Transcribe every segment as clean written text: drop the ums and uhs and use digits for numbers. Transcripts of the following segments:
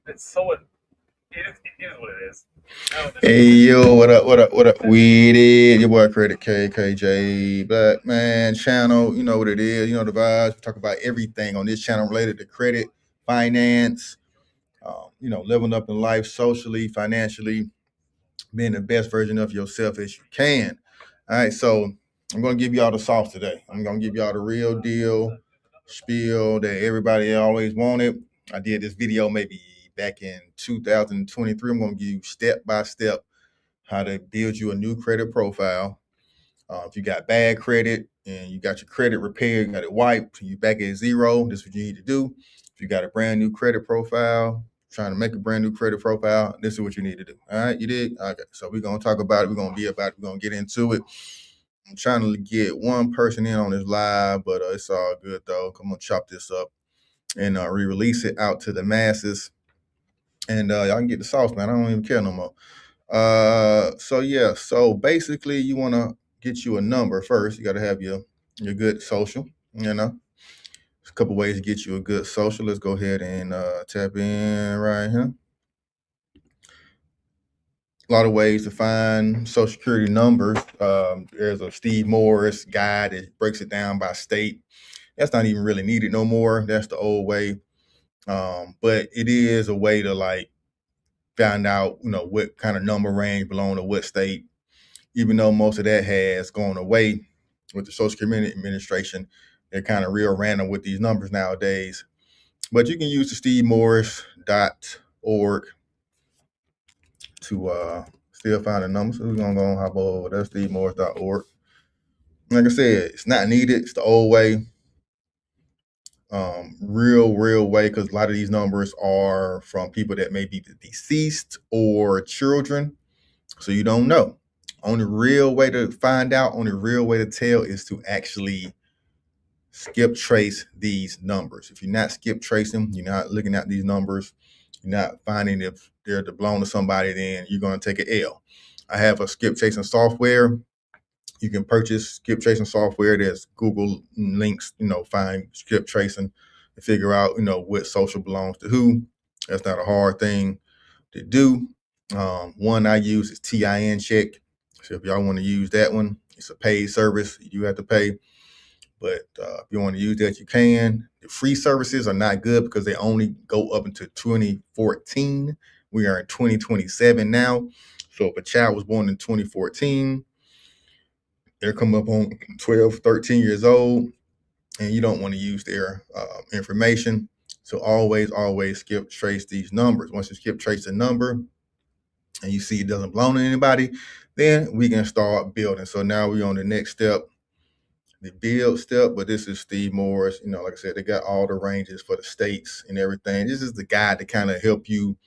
it's so it is what it is. Hey yo, what up? What up? What up? We did your boy Credit KKJ Black Man channel. You know what it is. You know the vibes. We talk about everything on this channel related to credit, finance. Living up in life socially, financially, being the best version of yourself as you can. All right, so I'm gonna give y'all the sauce today. I'm gonna give y'all the real deal spiel that everybody always wanted. I did this video maybe back in 2023. I'm gonna give you step by step how to build you a new credit profile. If you got bad credit and you got your credit repaired, you got it wiped, you back at zero, this is what you need to do. If you got a brand new credit profile, trying to make a brand new credit profile, this is what you need to do. All right, you did? Okay, so we're going to talk about it. We're going to be about it. We're going to get into it. I'm trying to get one person in on this live, but it's all good though. I'm going to chop this up and re-release it out to the masses. And y'all can get the sauce, man. I don't even care no more. So basically you want to get you a number first. You got to have your good social. There's a couple ways to get you a good social. Let's go ahead and tap in right here. A lot of ways to find social security numbers. There's a Steve Morris guide that breaks it down by state. That's not even really needed no more. That's the old way. But it is a way to like find out, what kind of number range belong to what state. Even though most of that has gone away with the Social Security Administration, they're kind of real random with these numbers nowadays. But you can use the stevemorris.org to still find the numbers. So we're going to go and hop over there, stevemorris.org. Like I said, it's not needed. It's the old way. Real way, because a lot of these numbers are from people that may be deceased or children. So you don't know. Only real way to find out, only real way to tell is to actually skip trace these numbers. If you're not skip tracing, you're not looking at these numbers, you're not finding if they're to belong to somebody, then you're going to take an L. I have a skip tracing software. You can purchase skip tracing software. There's Google links, find skip tracing and figure out, what social belongs to who. That's not a hard thing to do. One I use is TIN check. So if y'all want to use that one, it's a paid service. You do have to pay. But if you want to use that, you can. The free services are not good because they only go up until 2014. We are in 2027 now. So if a child was born in 2014, they're coming up on 12, 13 years old, and you don't want to use their information. So always skip trace these numbers. Once you skip trace the number and you see it doesn't belong to anybody, then we can start building. So now we're on the next step, the build step, but this is Steve Morris. Like I said, they got all the ranges for the states and everything. This is the guide to kind of help you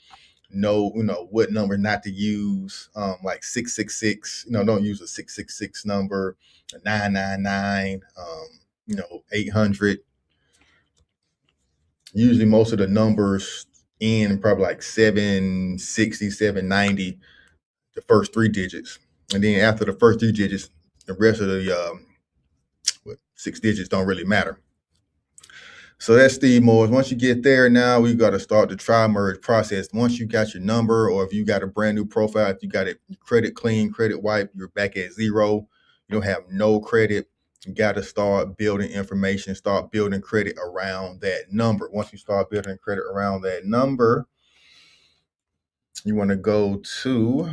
know what number not to use. Like 666, don't use a 666 number, a 999, 800. Usually most of the numbers in probably like 760, 790, the first three digits. And then after the first three digits, the rest of the 6 digits don't really matter. So that's Steve Morris. Once you get there, now we got to start the try merge process. Once you got your number, or if you got a brand new profile, if you got it credit clean, credit wipe, you're back at zero. You don't have no credit. You got to start building information, start building credit around that number. Once you start building credit around that number, you want to go to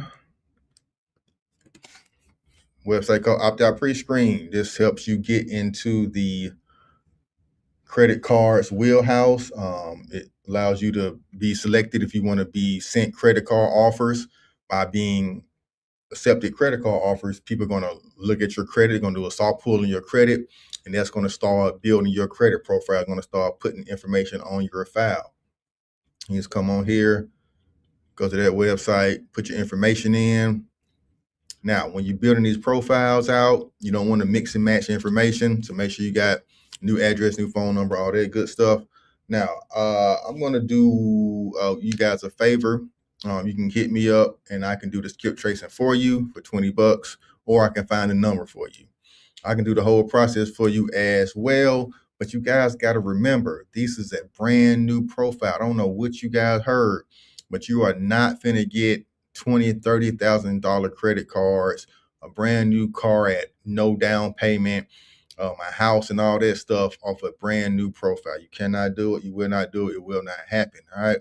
a website called Opt Out Pre-Screen. This helps you get into the credit cards wheelhouse. It allows you to be selected if you want to be sent credit card offers. By being accepted credit card offers, people are going to look at your credit, going to do a soft pull in your credit, and that's going to start building your credit profile, going to start putting information on your file. You just come on here, go to that website, put your information in. Now, when you're building these profiles out, you don't want to mix and match information. So make sure you got new address, new phone number, all that good stuff. Now, I'm going to do you guys a favor. You can hit me up and I can do the skip tracing for you for $20, or I can find a number for you. I can do the whole process for you as well. But you guys got to remember, this is a brand new profile. I don't know what you guys heard, but you are not finna get $20,000, $30,000 credit cards, a brand new car at no down payment, my house and all that stuff off a brand new profile. You cannot do it. You will not do it. It will not happen. All right.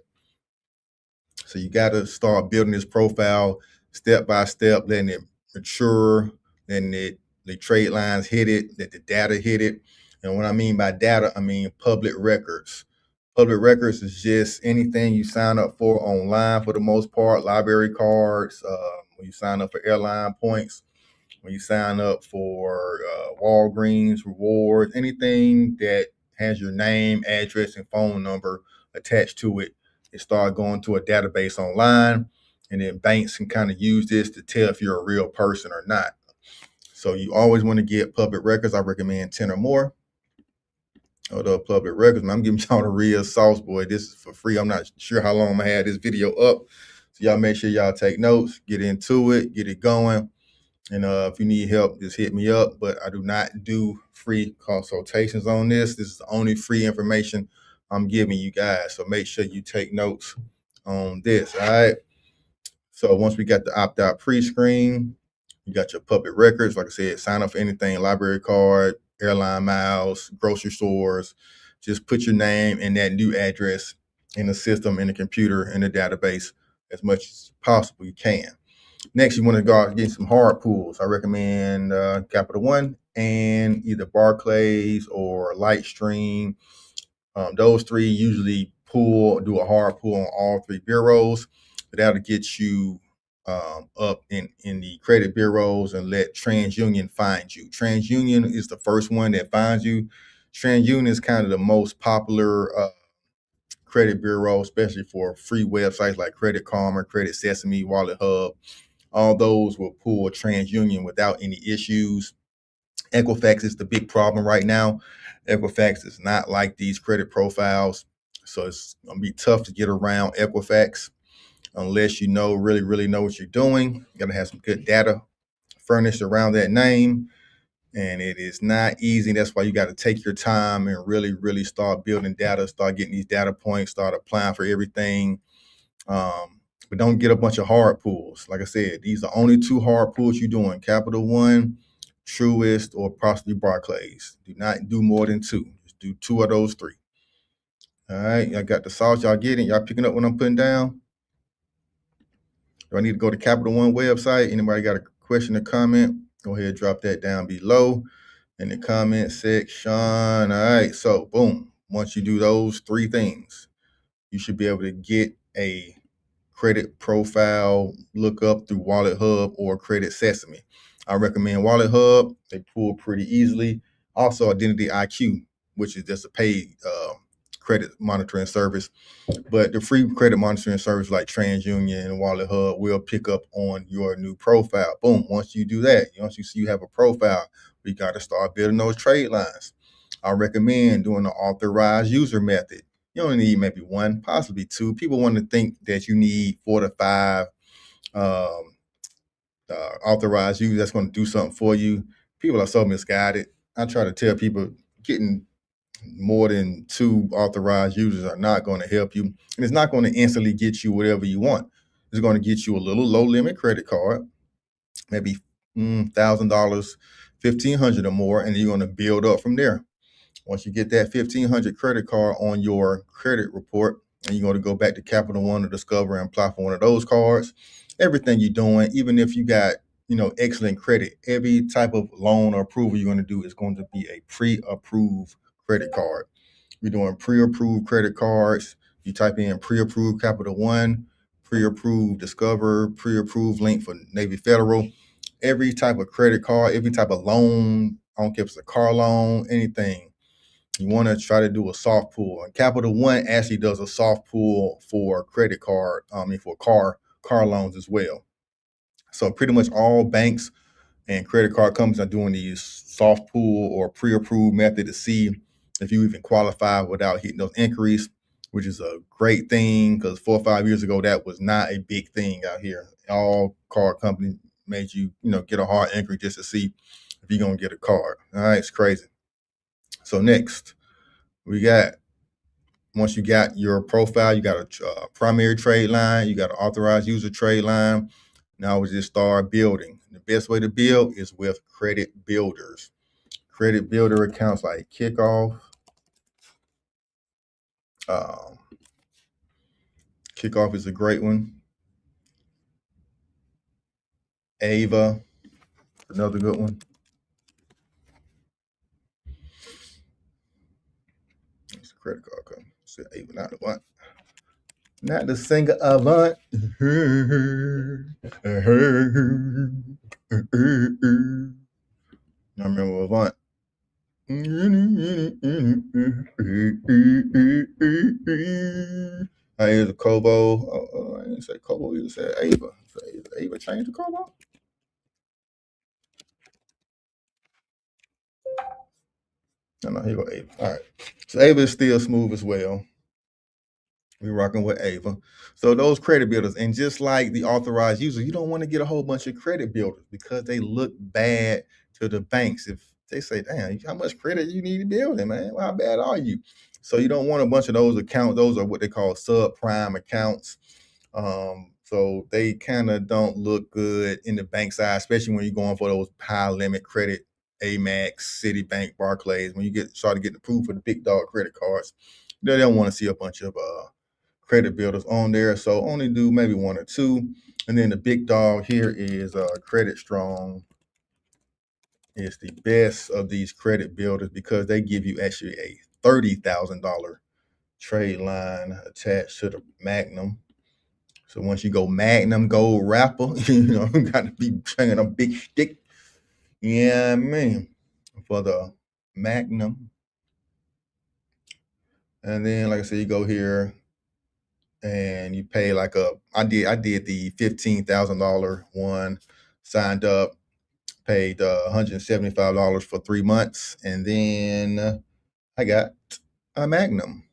So you got to start building this profile step by step, letting it mature, letting the trade lines hit it, let the data hit it. And what I mean by data, I mean public records. Public records is just anything you sign up for online for the most part, library cards, when you sign up for airline points, when you sign up for Walgreens rewards, anything that has your name, address, and phone number attached to it, it start going to a database online, and then banks can kind of use this to tell if you're a real person or not. So you always want to get public records. I recommend 10 or more of the public records. I'm giving y'all the real sauce, boy. This is for free. I'm not sure how long I'm gonna have this video up. So y'all make sure y'all take notes, get into it, get it going. And if you need help, just hit me up. But I do not do free consultations on this. This is the only free information I'm giving you guys. So make sure you take notes on this. All right. So once we got the opt-out pre-screen, you got your public records. Like I said, sign up for anything, library card, airline miles, grocery stores. Just put your name and that new address in the system, in the computer, in the database as much as possible you can. Next, you want to go out and get some hard pulls. I recommend Capital One and either Barclays or Lightstream. Those three usually do a hard pull on all three bureaus. But that'll get you up in the credit bureaus and let TransUnion find you. TransUnion is the first one that finds you. TransUnion is kind of the most popular credit bureau, especially for free websites like Credit Karma, Credit Sesame, Wallet Hub. All those will pull TransUnion without any issues. Equifax is the big problem right now. Equifax is not like these credit profiles, so it's gonna be tough to get around Equifax unless you really know what you're doing. You gotta have some good data furnished around that name, and it is not easy. That's why you got to take your time and really start building data, start getting these data points, start applying for everything. But don't get a bunch of hard pulls. Like I said, these are only two hard pulls you're doing: Capital One, Truist, or possibly Barclays. Do not do more than two. Just do two of those three. All right, I got the sauce. Y'all getting? Y'all picking up what I'm putting down? Do I need to go to Capital One website? Anybody got a question or comment? Go ahead, drop that down below in the comment section. All right, so boom. Once you do those three things, you should be able to get a credit profile lookup through Wallet Hub or Credit Sesame. I recommend Wallet Hub. They pull pretty easily. Also, Identity IQ, which is just a paid credit monitoring service. But the free credit monitoring service like TransUnion and Wallet Hub will pick up on your new profile. Boom. Once you do that, once you see you have a profile, we got to start building those trade lines. I recommend doing the authorized user method. You only need maybe one, possibly two. People want to think that you need 4 to 5 authorized users that's going to do something for you. People are so misguided. I try to tell people getting more than 2 authorized users are not going to help you. And it's not going to instantly get you whatever you want. It's going to get you a little low limit credit card, maybe $1,000, $1,500 or more, and you're going to build up from there. Once you get that 1,500 credit card on your credit report, and you're going to go back to Capital One or Discover and apply for one of those cards, everything you're doing, even if you got excellent credit, every type of loan or approval you're going to do is going to be a pre-approved credit card. We're doing pre-approved credit cards. You type in pre-approved Capital One, pre-approved Discover, pre-approved link for Navy Federal. Every type of credit card, every type of loan, I don't care if it's a car loan, anything, you want to try to do a soft pull. And Capital One actually does a soft pull for credit card, for car loans as well. So pretty much all banks and credit card companies are doing these soft pull or pre-approved method to see if you even qualify without hitting those inquiries, which is a great thing because 4 or 5 years ago, that was not a big thing out here. All card companies made you, get a hard inquiry just to see if you're going to get a card. All right, it's crazy. So next, We got once you got your profile, you got a primary trade line, you got an authorized user trade line. Now we just start building. The best way to build is with credit builders. Credit builder accounts like Kickoff. Um, Kickoff is a great one. Ava, another good one. It's a credit card company. Say Ava, not the one. Not the singer Avant. I remember Avant. I hear the Kobo. I didn't say Kobo, you said Ava. So Ava changed to Kobo? No, here go Ava. All right. So Ava is still smooth as well. We're rocking with Ava. So those credit builders, and just like the authorized user, you don't want to get a whole bunch of credit builders because they look bad to the banks. If they say, damn, how much credit you need to build it, man? Well, how bad are you? So you don't want a bunch of those accounts. Those are what they call subprime accounts. So they kind of don't look good in the bank side, especially when you're going for those high limit credit, Amex, Citibank, Barclays. When you start to get approved for the big dog credit cards, they don't want to see a bunch of credit builders on there. So only do maybe one or two. And then the big dog here is Credit Strong. It's the best of these credit builders because they give you actually a $30,000 trade line attached to the Magnum. So once you go Magnum Gold Rapper, you got to be bringing a big stick. Yeah, man, for the Magnum. And then, like I said, you go here and you pay like I did the $15,000 one, signed up, paid $175 for 3 months, and then I got a Magnum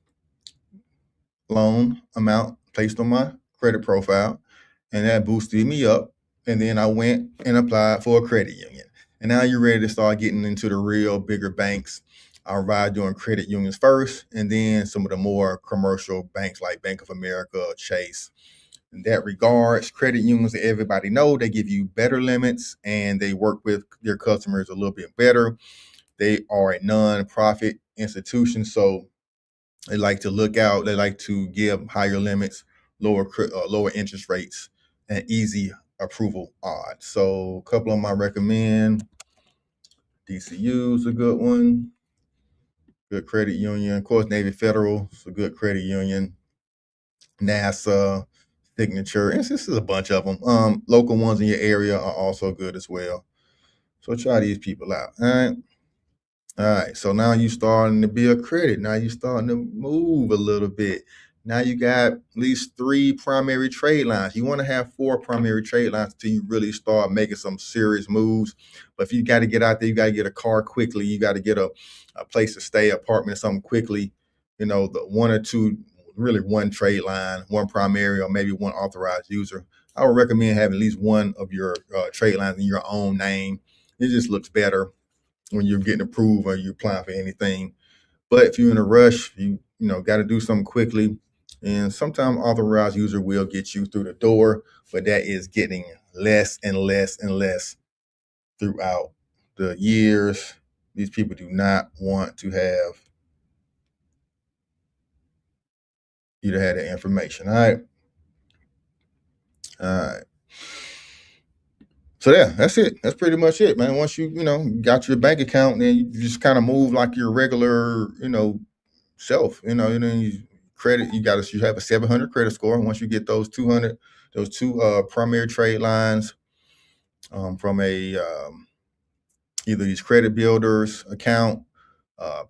loan amount placed on my credit profile, and that boosted me up. And then I went and applied for a credit union. And now you're ready to start getting into the real bigger banks. I'll ride doing credit unions first, and then some of the more commercial banks like Bank of America, Chase. In that regards, credit unions, everybody know, they give you better limits and they work with their customers a little bit better. They are a non-profit institution, so they like to look out. They like to give higher limits, lower interest rates, and easy approval odds. So a couple of them I recommend. DCU is a good one. Good credit union. Of course, Navy Federal is a good credit union. NASA, Signature. This is a bunch of them. Local ones in your area are also good as well. So try these people out. All right. All right, so now you starting to build credit. Now you starting to move a little bit. Now you got at least 3 primary trade lines. You want to have 4 primary trade lines until you really start making some serious moves. But if you got to get out there, you got to get a car quickly. You got to get a place to stay, apartment, or something quickly. The one or two, really one trade line, one primary, or maybe one authorized user. I would recommend having at least one of your trade lines in your own name. It just looks better when you're getting approved or you're applying for anything. But if you're in a rush, you got to do something quickly. And sometimes authorized user will get you through the door, but that is getting less and less and less throughout the years. These people do not want to have you to have that information. All right. All right. So yeah, that's it. That's pretty much it, man. Once you got your bank account, then you just kind of move like your regular, self. You credit. You have a 700 credit score. Once you get those 200, those two primary trade lines from a either these credit builders account,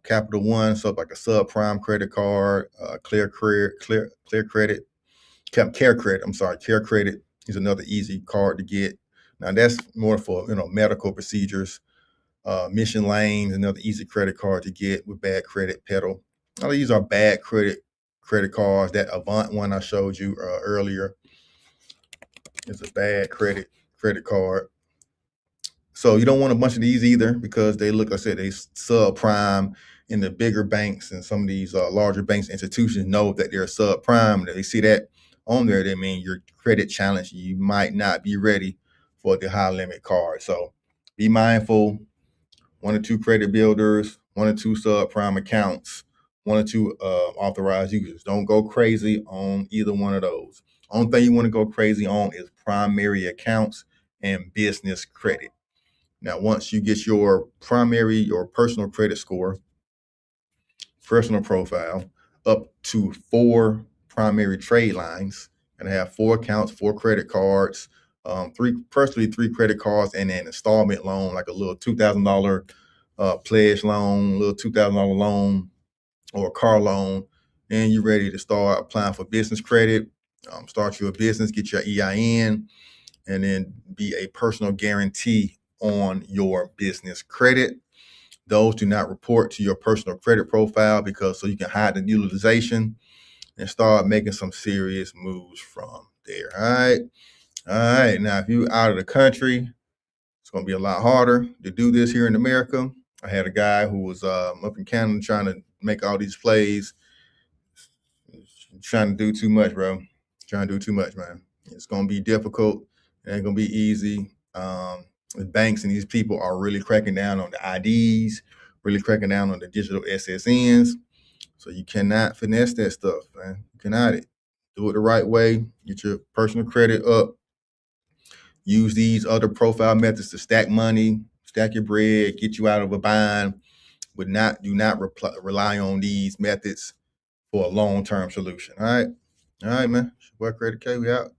Capital One, so like a subprime credit card, clear credit, care credit. I'm sorry, care credit is another easy card to get. Now that's more for medical procedures. Mission Lanes, another easy credit card to get with bad credit. Pedal. All these are bad credit cards. That Avant one I showed you earlier is a bad credit card. So you don't want a bunch of these either because they look, like I said, they subprime. in the bigger banks and some of these larger banks institutions know that they're subprime. And if they see that on there, they mean your credit challenge. You might not be ready for the high limit card. So be mindful. 1 or 2 credit builders, 1 or 2 subprime accounts, 1 or 2 authorized users. Don't go crazy on either one of those. Only thing you want to go crazy on is primary accounts and business credit. Now, once you get your primary or personal credit score, personal profile, up to 4 primary trade lines, and have 4 accounts, 4 credit cards, preferably 3 credit cards, and an installment loan, like a little $2,000 pledge loan, little $2,000 loan, or a car loan, and you're ready to start applying for business credit. Start your business, get your EIN, and then be a personal guarantee on your business credit. Those do not report to your personal credit profile because so you can hide the utilization and start making some serious moves from there. All right. All right. Now, if you're out of the country, it's going to be a lot harder to do this here in America. I had a guy who was up in Canada trying to make all these plays, trying to do too much, bro. Trying to do too much, man. It's going to be difficult. It ain't going to be easy. The banks and these people are really cracking down on the IDs, really cracking down on the digital SSNs. So you cannot finesse that stuff, man. You cannot do it the right way. Get your personal credit up. Use these other profile methods to stack money, stack your bread, get you out of a bind. But do not rely on these methods for a long-term solution. All right, man. It's your boy Credit K. We out.